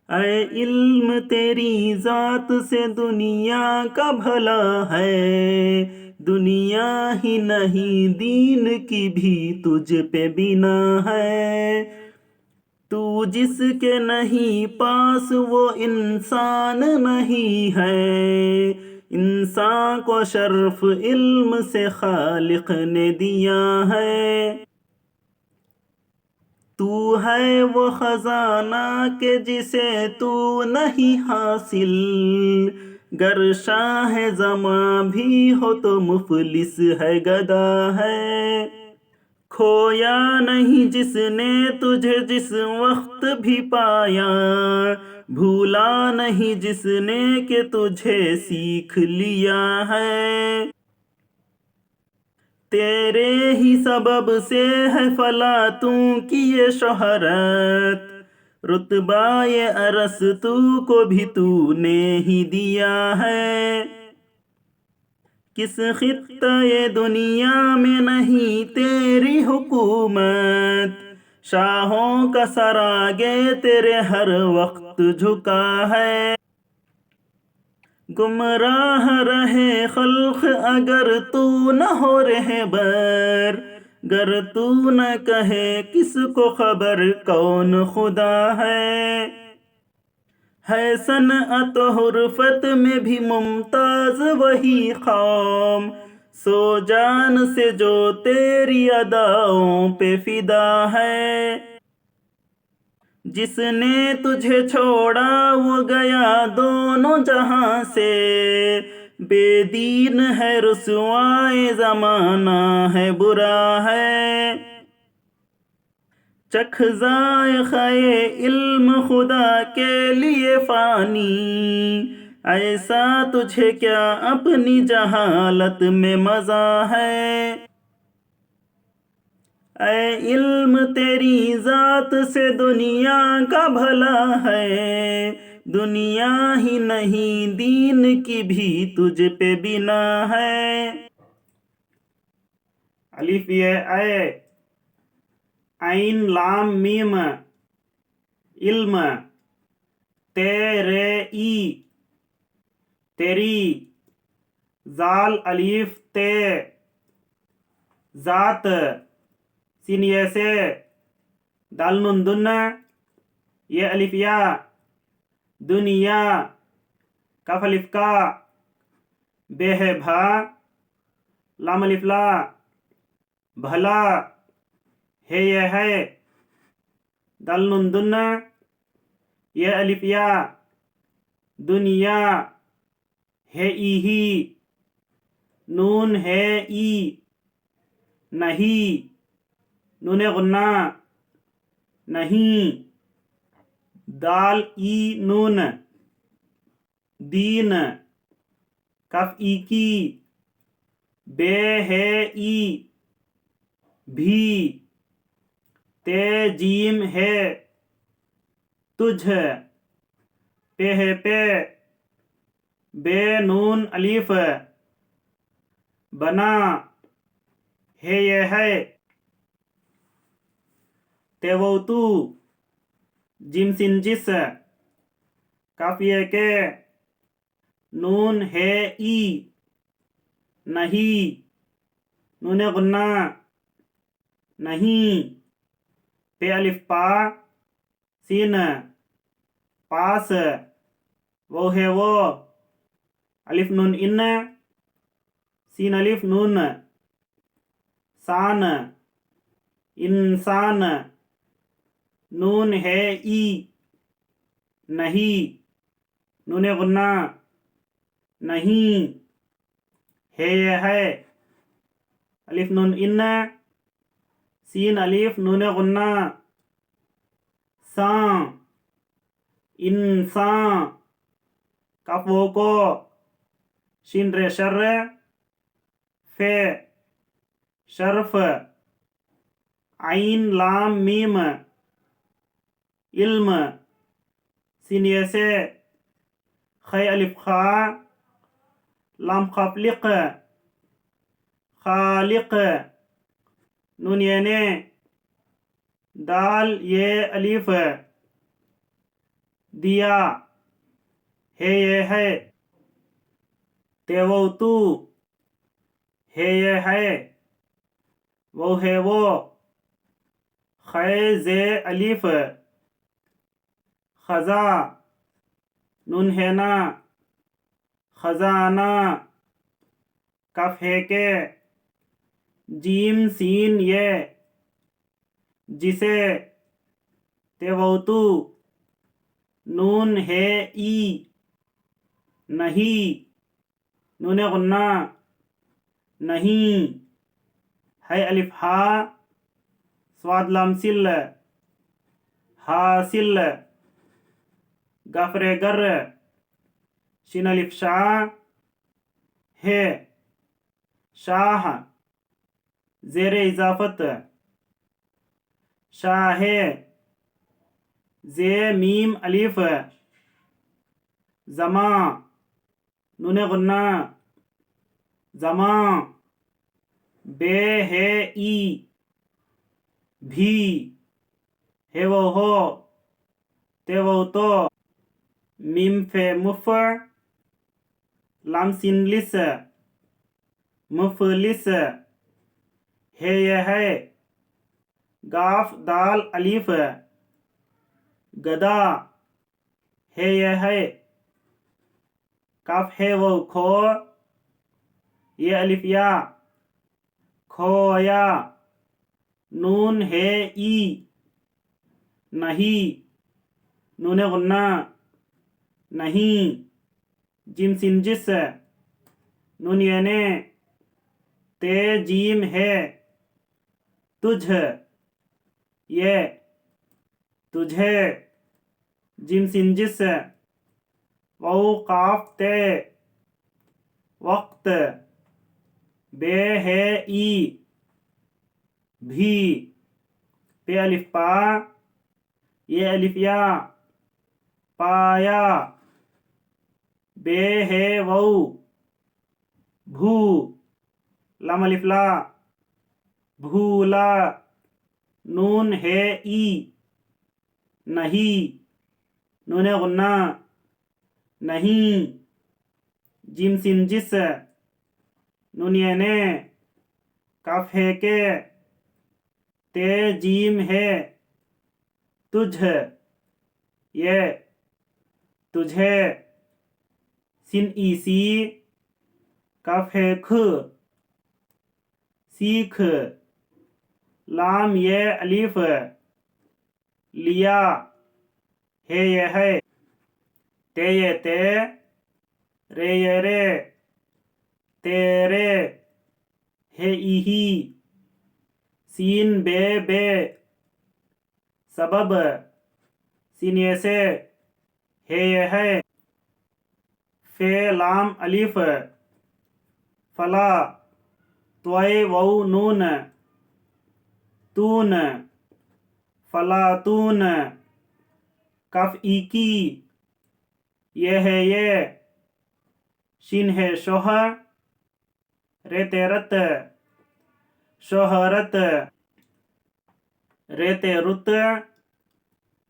ऐ इल्म तेरी जात से दुनिया का भला है, दुनिया ही नहीं दीन की भी तुझ पे बिना है। तू जिसके नहीं पास वो इंसान नहीं है, इंसान को शर्फ इल्म से खालिक ने दिया है। तू है वो खजाना के जिसे तू नहीं हासिल, गर शाह ज़मा भी हो तो मुफलिस है, गदा है। खोया नहीं जिसने तुझे जिस वक्त भी पाया, भूला नहीं जिसने के तुझे सीख लिया है। तेरे ही सबब से है फला तू की ये शोहरत, रुतबा ये अरस तू को भी तूने ही दिया है। किस खित्ते दुनिया में नहीं तेरी हुकूमत, शाहों का सर आगे तेरे हर वक्त झुका है। गुमराह रहे खल्क अगर तू न हो रहबर, गर तू न कहे किसको खबर कौन खुदा है सनअत हुर्फत में भी मुमताज वही कौम, सो जान से जो तेरी अदाओं पे फिदा है। जिसने तुझे छोड़ा वो गया दोनों जहां से, बेदीन है रुसवाए जमाना है, बुरा है। चख ज़ायक़े इल्म खुदा के लिए फ़ानी, ऐसा तुझे क्या अपनी जहालत में मज़ा है। ऐ इल्म तेरी ज़ात से दुनिया का भला है, दुनिया ही नहीं दीन की भी तुझ पे बिना है। अलिफ ये ऐ, ऐन लाम मीम, इल्म, तेरे ई, तेरी, जाल अलीफ ते, जात, सीन ये से, दाल नून दुन्ना, ये अलिफ या, दुनिया, कफ अलिफ का, बे है भा, लाम अलिफ ला, भला, है ये है, दाल नून दुन्ना, ये अलिफ या, दुनिया, है ई ही, नून है ई, नहीं, नूने गुन्ना, नहीं, दाल ई नून, दीन, कफ ई की, बे है ई, भी, ते जीम है, तुझ, पे है पे, बे नून अलीफ, बना, है ये है, तेवतु, जिम सिन जिस, काफिए के, नून है ई, नहीं, नूने गुन्ना, नहीं, पे अलिफ पा, सीन, पास, वो है वो, अलिफ नून इन, सीन अलिफ नून, सान, इंसान, नून है ई, नहीं, नूने गुन्ना, नहीं, है, अलिफ नून इन, सीन अलिफ नूने गुन्ना, सा, इंसान, कफ वो को, शिन रे शर, फे, शर्फ, आइन लाम मीम, इल्म, सीन ये से, खे अलिफ खा, लाम खफलिक, खालिक, नून ये ने, दाल ये अलिफ, दिया हे ये है तेवतु हे ये है वो है वो खे जे अलिफ खजा नून है ना खजाना कफ है के जीम सीन ये जिसे तेवतु नून है ई नहीं नून गुन्ना नहीं है अलिफ हा स्वाद लाम सिल हासिल गफरे गर शिन अलिफ शाह है शाह जेर इजाफत शाह जे मीम अलिफ जमा नून गुन्ना जमा बे है ई भी है वो हो ते वो तो मीम फे मुफ लाम सिन लिस मुफलिस है यह है गाफ दाल अलिफ गदा है यह है काफ है वो खो ये अलिफ या खोया नून है ई नहीं नून गुन्ना नहीं जिम सिन जिस नून याने ते जीम है तुझ ये तुझे जिम सिन जिस वो काफ ते वक्त बे है ई भी पे अलिफ पा ये अलिफ या पाया बे है वो भू लाम अलिफ ला भूला नून है ई नहीं नून गुन्ना नहीं जिम सिन जिस नून याने कफ है के ते जीम है तुझ ये तुझे सिन ईसी कफ है ख सीख लाम ये अलिफ लिया है ये है ते ये ते रे ये रे तेरे है इही सीन बे सबब सीन ये से है ये है फे लाम अलिफ फला त्वय वौ नून तून फलातून कफ इकी ये है ये शिन है शोह रेते रत शोहरत रेते रुत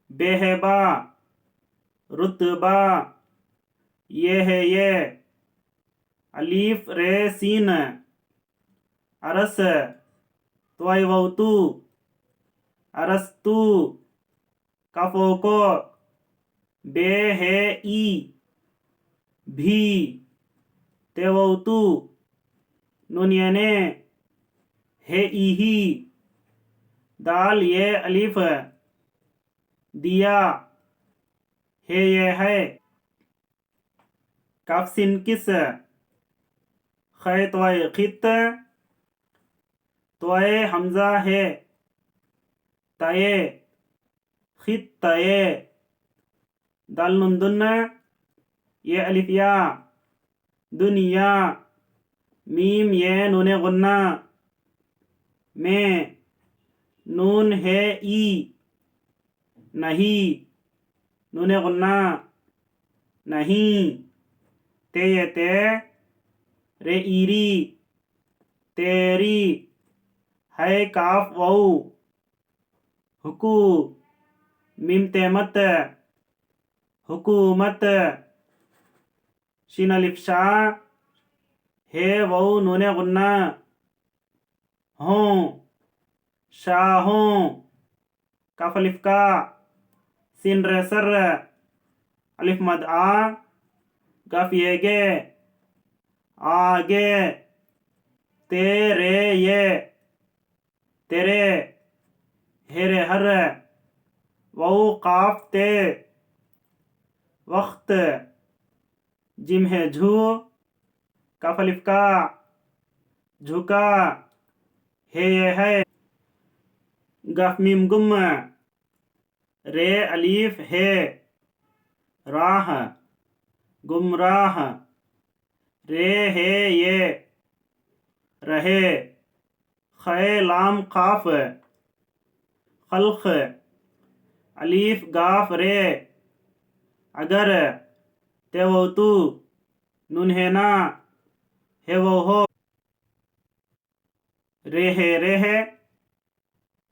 बेहबा रुतबा ये है ये अलीफ रे सीन अरस त्वय वौतु अरस्तु कफोको बे है ई भी तेवतु नुनियने है इही दाल ये अलिफ दिया है ये है कफ सिन किस खे त्वय खित त्वय हमजा है तये खित तये दाल नुन दुन्ना ये अलिफ या दुनिया मीम ये नूने गुन्ना में नून है ई नहीं नूने गुन्ना नहीं ते ये ते रे ईरी तेरी है काफ वौ हुकू मीम ते मत हुकूमत शिन अलिफ शाह हे वाउ नूने गुन्ना हों शाहों काफ अलिफ का सिन रेसर अलिफ मद आ गफ येगे आगे तेरे ये तेरे हेरे हर वाउ काफ ते वक्त जिम है झू काफ अलिफ का झुका हे ये है गफ मीम गुम रे अलीफ है राह गुमराह रे है ये रहे खे लाम काफ खल्क अलीफ गाफ रे अगर ते वो तू नून है ना है वो हो रे है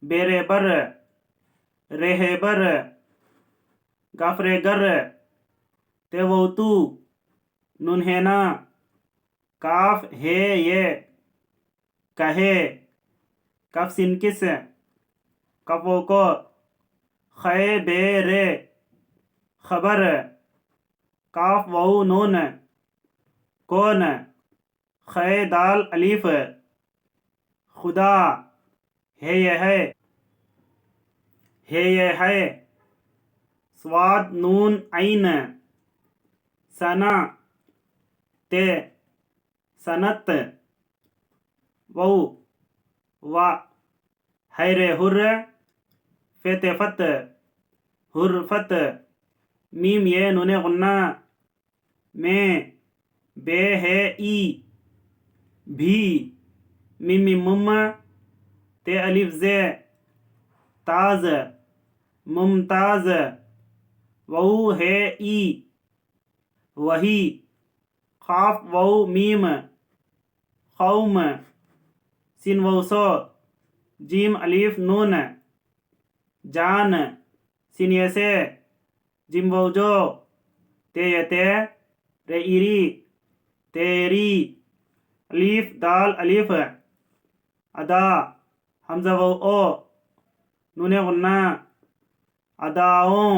बेरे बर रेहे बर गाफरे गर ते वो तू नून है ना काफ है ये कहे कफ सिन किस कफो को खे बेरे खबर काफ वाउ नून कौन खे दाल अलीफ खुदा है ये है स्वाद नून ऐन सना ते सनत वौ वा हैरे हुर फेते फत हुरफत मीम ये नूने गुन्ना में बे है ई भी मीम मुम ते अलिफ जे ताज मुमताज वौ है ई वही खाफ वौ मीम खौम सिन वौ सो जीम अलीफ नून जान सिन ये से जिम वौ जो ते यते रे इरी तेरी अलीफ दाल अलीफ अदा हमजा वौ ओ नूने गुन्ना अदाओं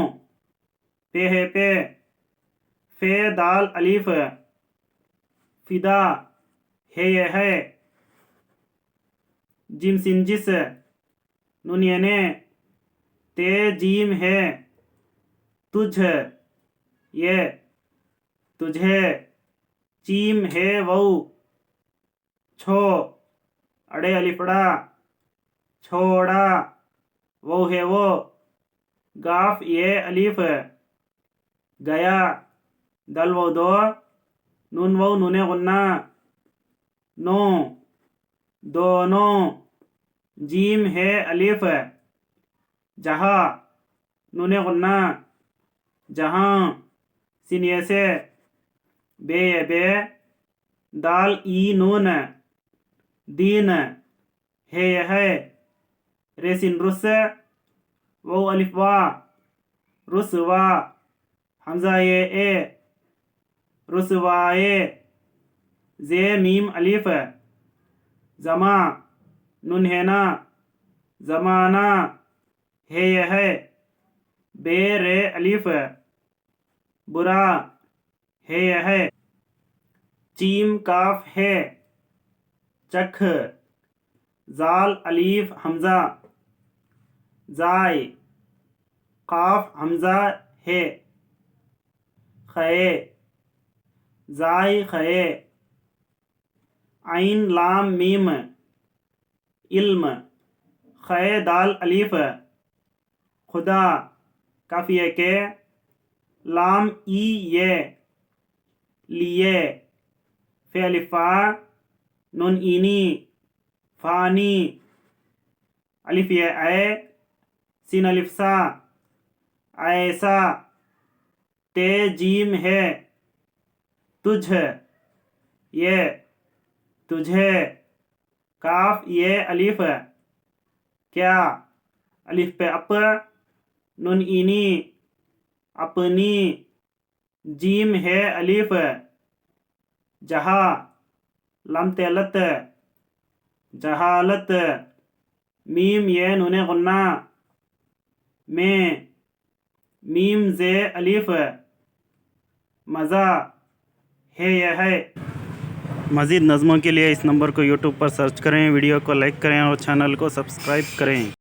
पे है पे फे दाल अलीफ फिदा है ये है जिम सिंजिस नून ये ने ते जीम है तुझ ये तुझे चीम है वौ छो अड़े अलिफड़ा छोड़ा वो है वो गाफ ये अलीफ गया दल वो दो नून वो नूने गुन्ना नो दोनों जीम है अलीफ जहा नूने गुन्ना जहां सिन ये से बे ये बे दाल ई नून दीन है ये है रे सिन रुस वो अलिफ वा रुसवा हमजा ये ए रुसवाए जे मीम अलिफ जमा नून है ना जमाना है ये है बे रे अलिफ बुरा है ये है चीम काफ है चख जाल अलीफ हमजा जाय काफ हमजा है खे जाय खे आइन लाम मीम इल्म खे दाल अलीफ खुदा काफिए के लाम ई ये लिए फे अलिफा नून इनी फानी अलिफ ये ए सिन अलिफ सा ऐसा ते जीम है तुझ ये तुझे काफ ये अलिफ क्या अलिफ पे अप नून इनी अपनी जीम है अलिफ जहा लम तेलत जहालत मीम ये नूने गुन्ना में मीम जे अलिफ मज़ा है यह है। मज़ीद नज़मों के लिए इस नंबर को यूट्यूब पर सर्च करें, वीडियो को लाइक करें और चैनल को सब्सक्राइब करें।